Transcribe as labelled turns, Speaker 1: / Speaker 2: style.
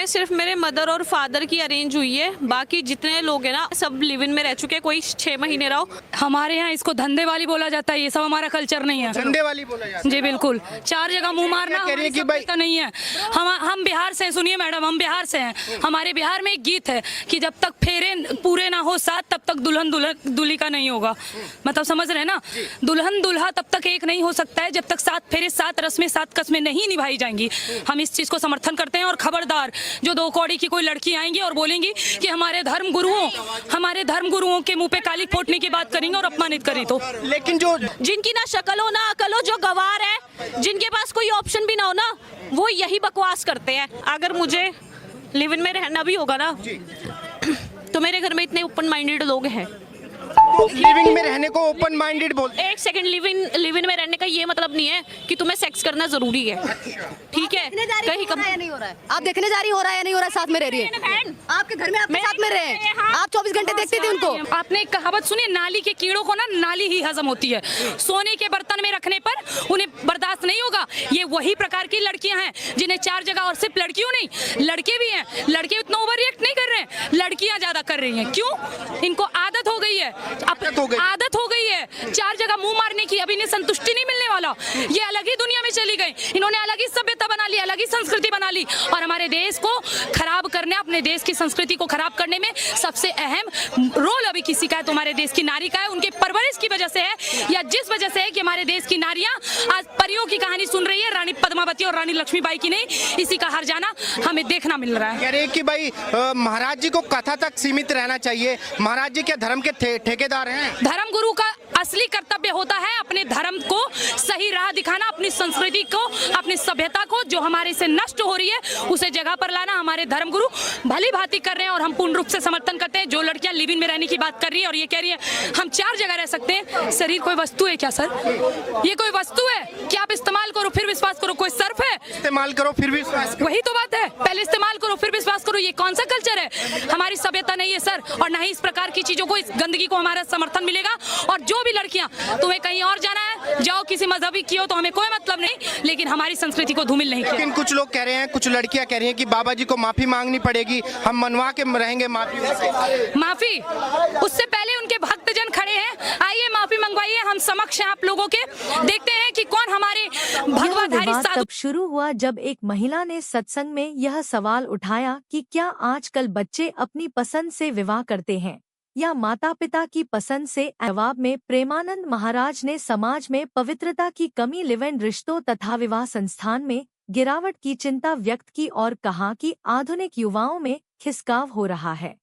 Speaker 1: में सिर्फ मेरे मदर और फादर की अरेंज हुई है, बाकी जितने लोग हैं ना सब लिव इन में रह चुके हैं, कोई 6 महीने रहो।
Speaker 2: हमारे यहाँ इसको धंधे वाली बोला जाता है, ये सब हमारा कल्चर नहीं है।
Speaker 3: धंधे वाली बोला जाता है।
Speaker 2: जी बिल्कुल, 4 जगह मुंह मारना
Speaker 3: कह रही है कि भाई
Speaker 2: तो नहीं है। हम बिहार से, सुनिए मैडम, हम बिहार से हैं। हमारे बिहार में एक गीत है कि जब तक फेरे पूरे ना हो साथ तब तक दुल्हन दूल्हे का नहीं होगा। मतलब समझ रहे हैं ना, दुल्हन दूल्हा तब तक एक नहीं हो सकता है जब तक 7 फेरे 7 रस्में 7 कस्में नहीं निभाई जाएंगी। हम इस चीज को समर्थन करते हैं। और खबरदार जो 2 कौड़ी की कोई लड़की आएंगी और बोलेंगी कि हमारे धर्म गुरुओं के मुंह पे काली फोड़ने की बात करेंगे और अपमानित करें तो।
Speaker 3: लेकिन जो
Speaker 1: जिनकी ना शक्ल हो ना अकल हो, जो गवार है, जिनके पास कोई ऑप्शन भी ना हो ना, वो यही बकवास करते हैं। अगर मुझे लिव इन में रहना भी होगा ना तो मेरे घर में इतने ओपन माइंडेड लोग हैं।
Speaker 3: लिविंग में रहने को ओपन माइंडेड बोलते हैं।
Speaker 1: एक सेकंड, लिव इन में रहने का ये मतलब नहीं है कि तुम्हें सेक्स करना जरूरी है, ठीक है? कहीं कम
Speaker 4: नहीं हो रहा है, आप देखने जा रही हो रहा है या नहीं हो रहा है, साथ में रह रही है आपके घर में, आपके साथ में रहे, आप 24 घंटे देखते थे उनको।
Speaker 2: आपने एक कहावत सुनी, नाली के कीड़ों को ना नाली ही हजम होती है। सोने के बर्तन में रखने पर उन्हें बर्दाश्त नहीं होगा। ये वही प्रकार की लड़कियां हैं जिन्हें 4 जगह, और सिर्फ लड़कियों नहीं, लड़के भी हैं। लड़के उतना ओवर रिएक्ट नहीं कर रहे हैं, लड़कियां ज्यादा कर रही हैं। क्यों? इनको आदत हो गई है, आदत हो गई है 4 जगह मुंह मारने की। अब इन्हें संतुष्टि नहीं मिलने वाला, ये अलग ही दुनिया में चली गई। इन्होंने अलग ही सभ्यता बना ली, अलग ही संस्कृति बना ली, और हमारे देश को खराब करने, अपने देश की संस्कृति को खराब करने में सबसे अहम रोल अभी किसी का है तो हमारे देश की नारी का है। उनके परवरिश की वजह से है, या जिस वजह से है कि हमारे देश की नारियां आज परियों की कहानी सुन रही है, रानी पद्मावती और रानी लक्ष्मीबाई की नहीं, इसी का हर जाना हमें देखना मिल रहा है।
Speaker 3: कह रहे हैं कि भाई महाराज जी को कथा तक सीमित रहना चाहिए। महाराज जी क्या धर्म के ठेकेदार हैं?
Speaker 2: धर्म गुरु का असली कर्तव्य होता है अपने धर्म को सही राह दिखाना, अपनी संस्कृति को, अपनी सभ्यता को जो हमारे से नष्ट हो रही है उसे जगह पर लाना। हमारे धर्म गुरु भली भांति कर रहे हैं और हम पूर्ण रूप से समर्थन करते हैं। जो लड़कियां लिव इन में रहने की बात कर रही है और ये कह रही है हम 4 जगह रह सकते हैं, शरीर कोई वस्तु है क्या सर? ये कोई वस्तु है कि आप इस्तेमाल करो फिर विश्वास करो? कोई सर्फ है?
Speaker 3: इस्तेमाल करो फिर विश्वास करो,
Speaker 2: वही तो बात है, पहले इस्तेमाल करो फिर विश्वास करो। ये कौन सा कल्चर है? हमारी सभ्यता नहीं है सर, और न ही इस प्रकार की चीजों को, इस गंदगी को हमारा समर्थन मिलेगा। और जो भी लड़कियां, तुम्हें कहीं और जाना है जाओ, किसी मजहबी की हो तो हमें कोई मतलब नहीं, लेकिन हमारी संस्कृति को धूमिल नहीं किया।
Speaker 3: लेकिन कुछ लोग कह रहे हैं, कुछ लड़कियां कह रही हैं कि बाबा जी को माफी मांगनी पड़ेगी, हम मनवा के रहेंगे
Speaker 2: माफी। उससे पहले उनके भक्तजन खड़े हैं, आइए माफी मंगवाइए, हम समक्ष हैं आप लोगों के। देखते हैं कि कौन हमारे भगवाधारी साधु।
Speaker 5: तब शुरू हुआ जब एक महिला ने सत्संग में यह सवाल उठाया कि क्या आजकल बच्चे अपनी पसंद से विवाह करते हैं या माता पिता की पसंद से? जवाब में प्रेमानंद महाराज ने समाज में पवित्रता की कमी, लिव इन रिश्तों तथा विवाह संस्थान में गिरावट की चिंता व्यक्त की और कहा कि आधुनिक युवाओं में खिसकाव हो रहा है।